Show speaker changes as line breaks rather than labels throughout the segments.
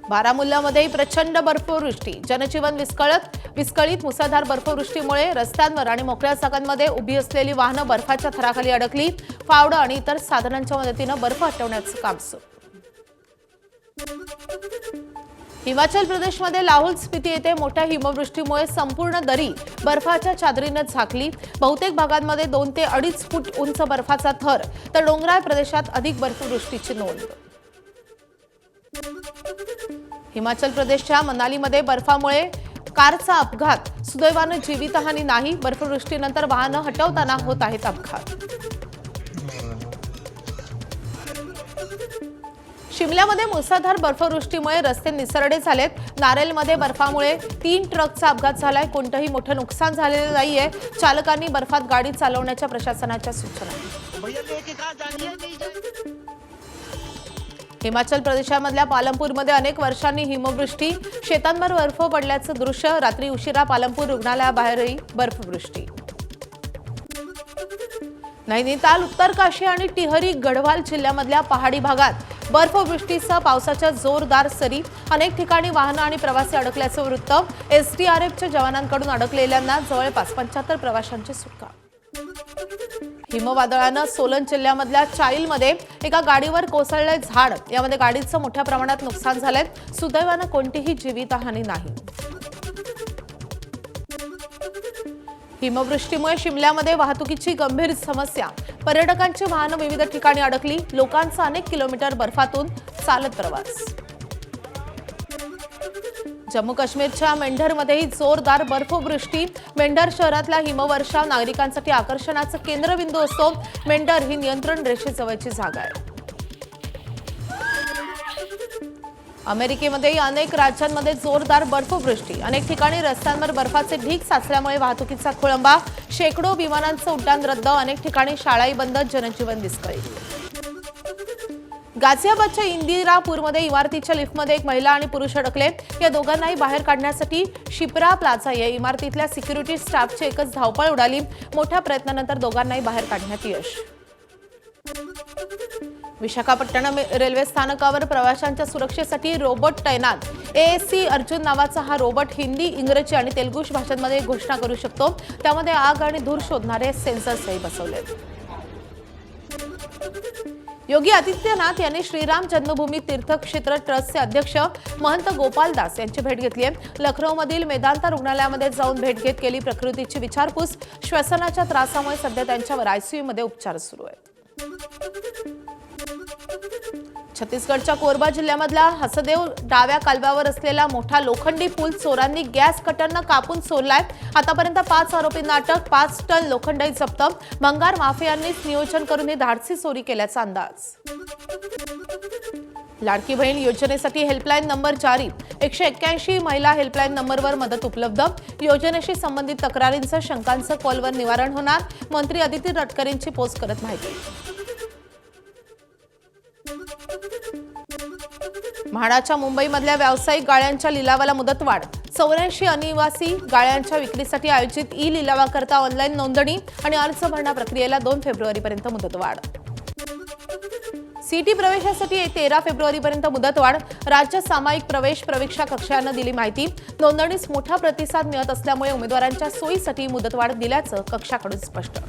बारामुल्लामध्ये प्रचंड बर्फवृष्टी, जनजीवन विस्कळीत. मुसळधार बर्फवृष्टीमुळे रस्त्यांवर आणि मोकळ्या जागांमध्ये उभी असलेली वाहनं बर्फाच्या थराखाली अडकली. फावडं आणि इतर साधनांच्या मदतीनं बर्फ हटवण्याचं काम सुरू. हिमाचल प्रदेशमध्ये लाहौल स्पिती येथे मोठ्या हिमवृष्टीमुळे संपूर्ण दरी बर्फाच्या चादरीने झाकली. बहुतेक भागांमध्ये 2 ते 2.5 फूट उंच बर्फाचा थर, तर डोंगराळ प्रदेशात अधिक बर्फवृष्टीची नोंद. हिमाचल प्रदेशच्या मनालीमध्ये बर्फामुळे कारचा अपघात, सुदैवानं जीवितहानी नाही. बर्फवृष्टीनंतर वाहनं हटवताना होत आहेत अपघात. शिमल्यामध्ये मुसळधार बर्फवृष्टीमुळे रस्ते निसरडे झालेत. नारेलमध्ये बर्फामुळे 3 ट्रकचा अपघात झालाय. कोणतंही मोठं नुकसान झालेलं नाहीये. चालकांनी बर्फात गाडी चालवण्याच्या प्रशासनाच्या सूचना. हिमाचल प्रदेशामधल्या पालमपूरमध्ये अनेक वर्षांनी हिमवृष्टी, शेतांवर बर्फ पडल्याचं दृश्य. रात्री उशिरा पालमपूर रुग्णालयाबाहेरही बर्फवृष्टी. नैनिताल, उत्तरकाशी आणि टिहरी गढवाल जिल्ह्यामधल्या पहाडी भागात बर्फवृष्टीसह पावसाच्या जोरदार सरी. अनेक ठिकाणी वाहनं आणि प्रवासी अडकल्याचं वृत्त. एसडीआरएफच्या जवानांकडून अडकलेल्यांना जवळपास 75 प्रवाशांची सुटका. हिमवादळानं सोलन जिल्ह्यामधल्या चाईलमध्ये एका गाडीवर कोसळलंय झाड. यामध्ये गाडीचं मोठ्या प्रमाणात नुकसान झालंय. सुदैवानं कोणतीही जीवितहानी नाही. हिमवृष्टीमुळे शिमल्यामध्ये वाहतुकीची गंभीर समस्या. पर्यटकांची वाहनं विविध ठिकाणी अडकली. लोकांचा अनेक किलोमीटर बर्फातून चालत प्रवास. जम्मू काश्मीरच्या मेंढरमध्येही जोरदार बर्फवृष्टी. मेंढर शहरातला हिमवर्षाव नागरिकांसाठी आकर्षणाचं केंद्रबिंदू असतो. मेंढर ही नियंत्रण रेषेजवळची जागा आहे. अमेरिकेमध्येही अनेक राज्यांमध्ये जोरदार बर्फवृष्टी. अनेक ठिकाणी रस्त्यांवर बर्फाचे ढीग साचल्यामुळे वाहतुकीचा खोळंबा. शेकडो विमानांचं उड्डाण रद्द. अनेक ठिकाणी शाळाही बंद. जनजीवन विस्कळीत. गाझियाबादच्या इंदिरापूरमध्ये इमारतीच्या लिफ्टमध्ये एक महिला आणि पुरुष अडकले. या दोघांनाही बाहेर काढण्यासाठी शिप्रा प्लाझा या इमारतीतल्या सिक्युरिटी स्टाफची एकच धावपळ उडाली. मोठ्या प्रयत्नानंतर दोघांनाही बाहेर काढण्यात यश. विशाखापट्टणम रेल्वे स्थानकावर प्रवाशांच्या सुरक्षेसाठी रोबोट तैनात. एएससी अर्जुन नावाचा हा रोबोट हिंदी, इंग्रजी आणि तेलुगू भाषांमध्ये घोषणा करू शकतो. त्यामध्ये आग आणि धूर शोधणारे सेन्सर्सही बसवलेत. योगी आदित्यनाथ यांनी श्रीराम जन्मभूमी तीर्थक्षेत्र ट्रस्टचे अध्यक्ष महंत गोपाल दास यांची भेट घेतली आहे. लखनौमधील मेदांता रुग्णालयामध्ये जाऊन भेट घेत केली प्रकृतीची विचारपूस. श्वसनाच्या त्रासामुळे सध्या त्यांच्यावर आयसीयूमध्ये उपचार सुरू आहेत. छत्तीसगडच्या कोरबा जिल्ह्यामधल्या हसदेव डाव्या कालव्यावर असलेला मोठा लोखंडी पूल चोरांनी गॅस कटरनं कापून सोडलाय. आतापर्यंत 5 आरोपींना अटक. 5 टन लोखंडही जप्त. भंगार माफियांनीच नियोजन करून ही धाडसी चोरी केल्याचा अंदाज. लाडकी बहीण योजनेसाठी हेल्पलाईन नंबर जारी. 181 महिला हेल्पलाईन नंबरवर मदत उपलब्ध. योजनेशी संबंधित तक्रारींचं, शंकांचं कॉलवर निवारण होणार. मंत्री अदिती तटकरेंची पोस्ट करत माहिती. म्हाडाच्या मुंबईमधल्या व्यावसायिक गाळ्यांच्या लिलावाला मुदतवाढ. 84 अनिवासी गाळ्यांच्या विक्रीसाठी आयोजित ई लिलावाकरता ऑनलाईन नोंदणी आणि अर्ज भरणा प्रक्रियेला 2 फेब्रुवारीपर्यंत मुदतवाढ. सीटी प्रवेशासाठी 13 फेब्रुवारीपर्यंत मुदतवाढ. राज्य सामायिक प्रवेश परीक्षा कक्षानं दिली माहिती. नोंदणीस मोठा प्रतिसाद मिळत असल्यामुळे उमेदवारांच्या सोयीसाठी मुदतवाढ दिल्याचं कक्षाकडून स्पष्ट.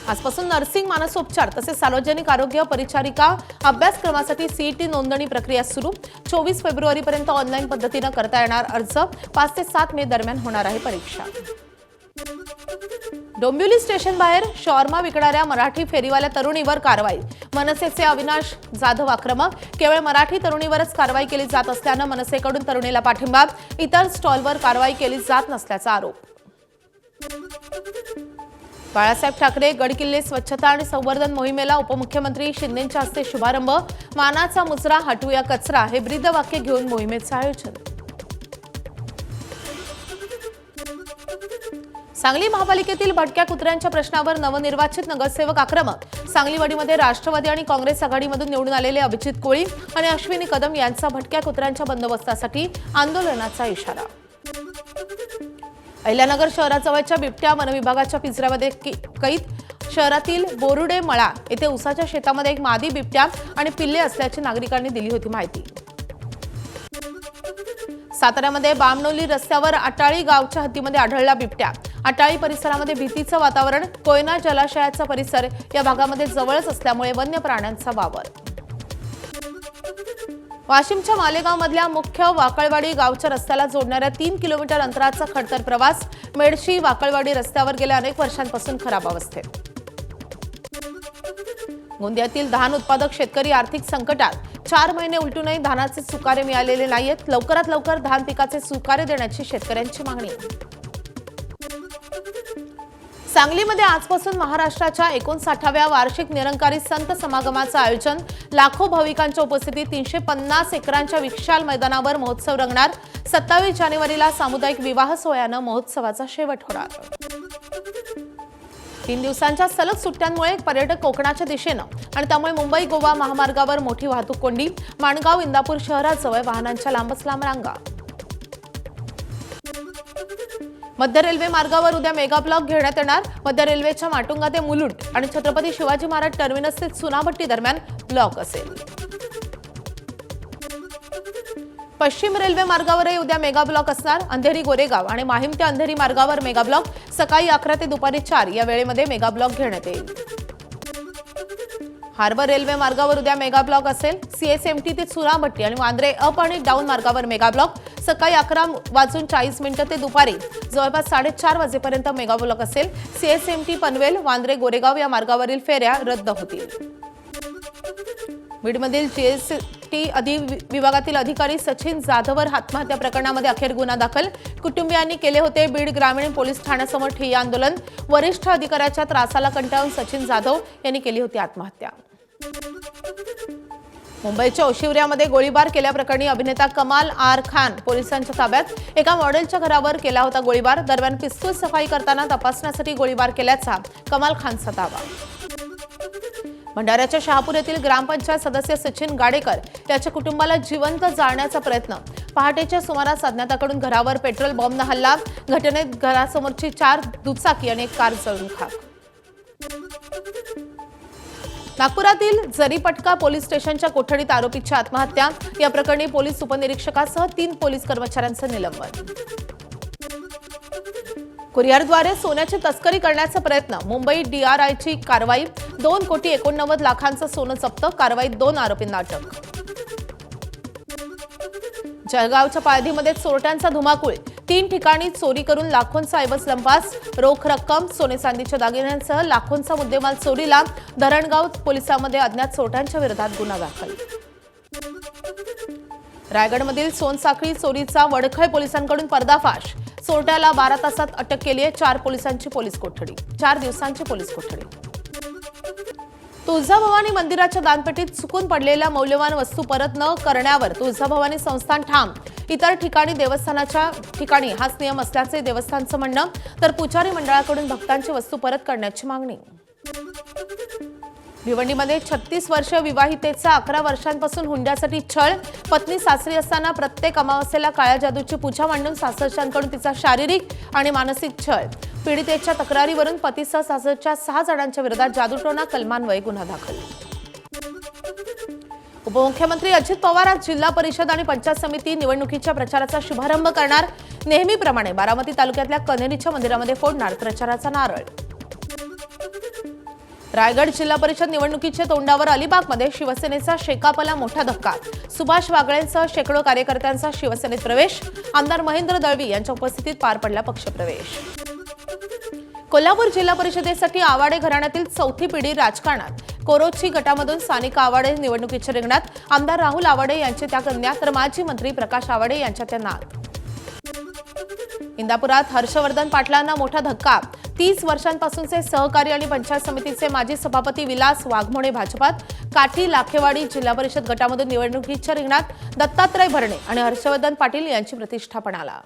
आजपासून नर्सिंग, मानसोपचार तसेच सार्वजनिक आरोग्य परिचारिका अभ्यासक्रमासाठी सीईटी नोंदणी प्रक्रिया सुरू. 24 फेब्रुवारीपर्यंत ऑनलाईन पद्धतीनं करता येणार अर्ज. 5 ते 7 मे दरम्यान होणार आहे परीक्षा. डोंबिवली स्टेशन बाहेर शॉर्मा विकणाऱ्या मराठी फेरीवाल्या तरुणीवर कारवाई. मनसेचे अविनाश जाधव आक्रमक. केवळ मराठी तरुणीवरच कारवाई केली जात असल्यानं मनसेकडून तरुणीला पाठिंबा. इतर स्टॉलवर कारवाई केली जात नसल्याचा आरोप. बाळासाहेब ठाकरे गडकिल्ले स्वच्छता आणि संवर्धन मोहिमेला उपमुख्यमंत्री शिंदेंच्या हस्ते शुभारंभ. मानाचा मुजरा हटवूया कचरा हे ब्रीदवाक्य घेऊन मोहिमेचं आयोजन. सांगली महापालिकेतील भटक्या कुत्र्यांच्या प्रश्नावर नवनिर्वाचित नगरसेवक आक्रमक. सांगलीवाडीमध्ये राष्ट्रवादी आणि काँग्रेस आघाडीमधून निवडून आलेले अभिजित कोळी आणि अश्विनी कदम यांचा भटक्या कुत्र्यांच्या बंदोबस्तासाठी आंदोलनाचा इशारा. अहिल्यानगर शहराजवळच्या बिबट्या वनविभागाच्या पिंजऱ्यामध्ये कैद. शहरातील बोरुडे मळा येथे उसाच्या शेतामध्ये एक मादी बिबट्या आणि पिल्ले असल्याची नागरिकांनी दिली होती माहिती. साताऱ्यामध्ये बामणोली रस्त्यावर अटाळी गावच्या हद्दीमध्ये आढळला बिबट्या। अटाळी परिसरामध्ये भीतीचं वातावरण। कोयना जलाशयाचा परिसर या भागामध्ये जवळच असल्यामुळे वन्य प्राण्यांचा वावर। वाशिमच्या मालेगावमधल्या मुख्य वाकळवाडी गावच्या रस्त्याला जोडणाऱ्या 3 किलोमीटर अंतराचा खडतर प्रवास मेडशी वाकळवाडी रस्त्यावर गेल्या अनेक वर्षांपासून खराब अवस्थेत। गोंदियातील धान उत्पादक शेतकरी आर्थिक संकटात। 4 महिने उलटूनही धानाचे सुकारे मिळालेले नाहीत। लवकरात लवकर धान पिकाचे सुकारे देण्याची शेतकऱ्यांची मागणी। सांगलीमध्ये आजपासून महाराष्ट्राच्या 59व्या वार्षिक निरंकारी संत समागमाचं आयोजन। लाखो भाविकांच्या उपस्थितीत 350 एकरांच्या विशाल मैदानावर महोत्सव रंगणार। 27 जानेवारीला सामुदायिक विवाह सोहळ्यानं महोत्सवाचा शेवट होणार। 3 दिवसांच्या सलग सुट्ट्यांमुळे पर्यटक कोकणाच्या दिशेनं आणि त्यामुळे मुंबई गोवा महामार्गावर मोठी वाहतूक कोंडी। माणगाव इंदापूर शहराजवळ वाहनांच्या लांबच लांब रांगा। मध्य रेल्वे मार्गावर उद्या मेगा ब्लॉक घेण्यात येणार। मध्य रेल्वेच्या माटुंगा ते मुलुंड आणि छत्रपती शिवाजी महाराज टर्मिनस ते चुनाभट्टी दरम्यान ब्लॉक असेल। पश्चिम रेल्वे मार्गावरही उद्या मेगा ब्लॉक असणार। अंधेरी गोरेगाव आणि माहीम ते अंधेरी मार्गावर मेगा ब्लॉक। सकाळी 11 ते दुपारी 4 या वेळेमध्ये मेगा ब्लॉक घेण्यात येईल। हार्बर रेल्वे मार्गावर उद्या मेगा ब्लॉक असेल। सीएसएमटी ते चुनाभट्टी आणि वांद्रे अप आणि डाऊन मार्गावर मेगा ब्लॉक। सकाळी 11:40 ते दुपारी जवळपास 4:30 वाजेपर्यंत मेगा ब्लॉक असेल। सीएसएमटी पनवेल वांद्रे गोरेगाव या मार्गावरील फेऱ्या रद्द होतील। बीडमधील जीएसटी विभागातील अधिकारी सचिन जाधवर आत्महत्या प्रकरणामध्ये अखेर गुन्हा दाखल। कुटुंबियांनी केले होते बीड ग्रामीण पोलीस ठाण्यासमोर ठिय्या आंदोलन। वरिष्ठ अधिकाऱ्याच्या त्रासाला कंटाळून सचिन जाधव यांनी केली होती आत्महत्या। मुंबईच्या ओशिवऱ्यामध्ये गोळीबार केल्याप्रकरणी अभिनेता कमाल आर खान पोलिसांच्या ताब्यात। एका मॉडेलच्या घरावर केला होता गोळीबार। दरम्यान पिस्तूल सफाई करताना तपासण्यासाठी गोळीबार केल्याचा कमाल खानचा दावा। भंडाऱ्याच्या शहापूर येथील ग्रामपंचायत सदस्य सचिन गाडेकर याच्या कुटुंबाला जिवंत जाळण्याचा प्रयत्न। पहाटेच्या सुमारास अज्ञाताकडून घरावर पेट्रोल बॉम्बनं हल्ला। घटनेत घरासमोरची 4 दुचाकी आणि 1 कार जळून खाक। नागपुरातील जरीपटका पोलीस स्टेशनच्या कोठडीत आरोपीची आत्महत्या। या प्रकरणी पोलीस उपनिरीक्षकासह 3 पोलीस कर्मचाऱ्यांचं निलंबन। कुरिअरद्वारे सोन्याची तस्करी करण्याचा प्रयत्न। मुंबई DRIची कारवाई। 2,89,00,000 सोनं जप्त। कारवाईत 2 आरोपींना अटक। जळगावच्या पाळधीमध्ये चोरट्यांचा धुमाकूळ। 3 ठिकाणी चोरी करून लाखोंचा ऐवज लंपास। रोख रक्कम सोने चांदीच्या दागिन्यांसह लाखोंचा मुद्देमाल चोरीला। धरणगाव पोलिसांमध्ये अज्ञात चोरट्यांच्या विरोधात गुन्हा दाखल। रायगडमधील सोनसाखळी चोरीचा वडखळ पोलिसांकडून पर्दाफाश। चोरट्याला 12 तासात अटक केली आहे। 4 दिवसांची पोलीस कोठडी। तुळजाभवानी मंदिराच्या दानपेटीत चुकून पडलेल्या मौल्यवान वस्तू परत न करण्यावर तुळजाभवानी संस्थान ठाम। इतर ठिकाणी देवस्थानाच्या ठिकाणी हाच नियम असल्याचे देवस्थानचं म्हणणं, तर पुजारी मंडळाकडून भक्तांची वस्तू परत करण्याची मागणी। भिवंडीमध्ये 36 वर्ष विवाहितेचा 11 वर्षांपासून हुंड्यासाठी छळ। पत्नी सासरी असताना प्रत्येक अमावस्येला काळ्या जादूची पूजा मांडून सासरच्यांकडून तिचा शारीरिक आणि मानसिक छळ। पीडितेच्या तक्रारीवरून पतीसह सासरच्या 6 जणांच्या विरोधात जादूटोणा कलमान्वये गुन्हा दाखल। उपमुख्यमंत्री अजित पवार आज जिल्हा परिषद आणि पंचायत समिती निवडणुकीच्या प्रचाराचा शुभारंभ करणार। नेहमीप्रमाणे बारामती तालुक्यातल्या कन्हेरीच्या मंदिरामध्ये फोडणार प्रचाराचा नारळ। रायगड जिल्हा परिषद निवडणुकीच्या तोंडावर अलिबागमध्ये शिवसेनेचा शेकापला मोठा धक्का। सुभाष वागळेंसह शेकडो कार्यकर्त्यांचा शिवसेनेत प्रवेश। आमदार महेंद्र दळवी यांच्या उपस्थितीत पार पडला पक्षप्रवेश। कोल्हापूर जिल्हा परिषदेसाठी आवाडे घराण्यातील 4थी पिढी राजकारणात। कोरोची गटामधून सानिका आवाडे निवडणुकीच्या रिंगणात। आमदार राहुल आवाडे यांचे त्या कन्या तर माजी मंत्री प्रकाश आवाडे यांच्या त्या नात। इंदापुरात हर्षवर्धन पाटलांना मोठा धक्का। 30 वर्षांपासूनचे सहकारी आणि पंचायत समितीचे माजी सभापती विलास वाघमोडे भाजपात। काठी लाखेवाडी जिल्हा परिषद गटामधून निवडणुकीच्या रिंगणात दत्तात्रय भरणे आणि हर्षवर्धन पाटील यांची प्रतिष्ठा पणाला।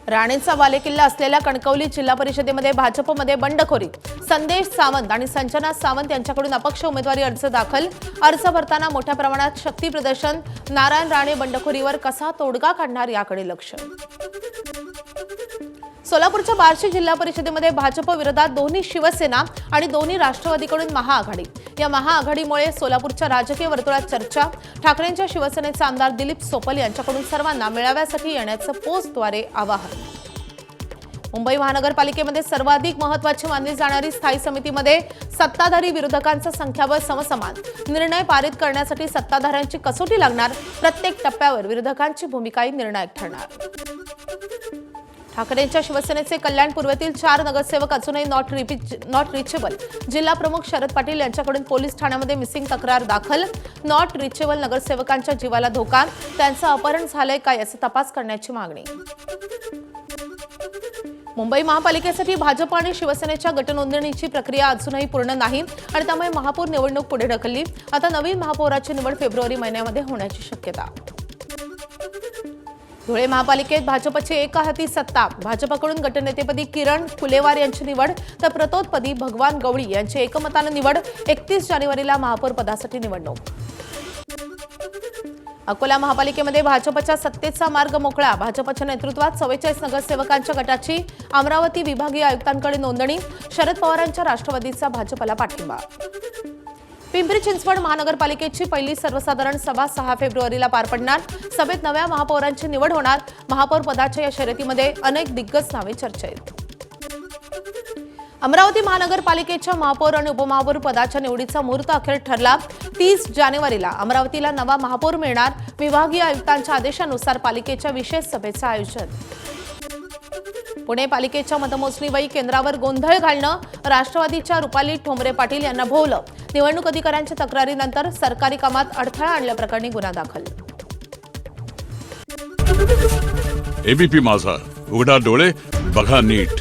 राणेंचा बालेकिल्ला असलेल्या कणकवली जिल्हा परिषदेमध्ये भाजपमध्ये बंडखोरी। संदेश सावंत आणि संजना सावंत यांच्याकडून अपक्ष उमेदवारी अर्ज दाखल। अर्ज भरताना मोठ्या प्रमाणात शक्ती प्रदर्शन। नारायण राणे बंडखोरीवर कसा तोडगा काढणार याकडे लक्ष। सोलापूरच्या बार्शी जिल्हा परिषदेमध्ये भाजप विरोधात दोन्ही शिवसेना आणि दोन्ही राष्ट्रवादीकडून महाआघाडी। या महाआघाडीमुळे सोलापूरच्या राजकीय वर्तुळात चर्चा. ठाकरेंच्या शिवसेनेचे आमदार दिलीप सोपल यांच्याकडून सर्वांना मेळाव्यासाठी येण्याचं पोस्टद्वारे आवाहन. मुंबई महानगरपालिकेमध्ये सर्वाधिक महत्त्वाची मानली जाणारी स्थायी समितीमध्ये सत्ताधारी विरोधकांचं संख्याबळ समसमान. निर्णय पारित करण्यासाठी सत्ताधाऱ्यांची कसोटी लागणार. प्रत्येक टप्प्यावर विरोधकांची भूमिकाही निर्णायक ठरणार. ठाकरेंच्या शिवसेनेचे कल्याण पूर्वेतील 4 नगरसेवक अजूनही नॉट रिचेबल. जिल्हा प्रमुख शरद पाटील यांच्याकडून पोलीस ठाण्यामध्ये मिसिंग तक्रार दाखल. नॉट रिचेबल नगरसेवकांच्या जीवाला धोका. त्यांचं अपहरण झालंय का याचा तपास करण्याची मागणी. मुंबई महापालिकेसाठी भाजप आणि शिवसेनेच्या गटनोंदणीची प्रक्रिया अजूनही पूर्ण नाही आणि त्यामुळे महापौर निवडणूक पुढे ढकलली. आता नवीन महापौराची निवड फेब्रुवारी महिन्यामध्ये होण्याची शक्यता. धुळे महापालिकेत भाजपची एकहाती सत्ता. भाजपकडून गटनेतेपदी किरण फुलेवार यांची निवड तर प्रतोदपदी भगवान गवळी यांची एकमतानं निवड. 31 जानेवारीला महापौर पदासाठी निवडणूक. अकोला महापालिकेमध्ये भाजपच्या सत्तेचा मार्ग मोकळा. भाजपच्या नेतृत्वात 44 नगरसेवकांच्या गटाची अमरावती विभागीय आयुक्तांकडे नोंदणी. शरद पवारांच्या राष्ट्रवादीचा भाजपला पाठिंबा. पिंपरी चिंचवड महानगरपालिकेची पहिली सर्वसाधारण सभा 6 फेब्रुवारीला पार पडणार. सभेत नव्या महापौरांची निवड होणार. महापौर पदाच्या या शर्यतीमध्ये अनेक दिग्गज नावे चर्चेत. अमरावती महानगरपालिकेच्या महापौर आणि उपमहापौर पदाच्या निवडीचा मुहूर्त अखेर ठरला. 30 जानेवारीला अमरावतीला नवा महापौर मिळणार. विभागीय आयुक्तांच्या आदेशानुसार पालिकेच्या विशेष सभेचं आयोजन. पुणे पालिकेच्या मतमोजणीवेळी केंद्रावर गोंधळ घालणं. राष्ट्रवादीच्या रुपाली ठोंबरे पाटील यांना भोवलं. निवडणूक अधिकाऱ्यांच्या तक्रारीनंतर सरकारी कामात अडथळा आणल्याप्रकरणी गुन्हा दाखल.
एबीपी माझा, उघडा डोळे बघा नीट.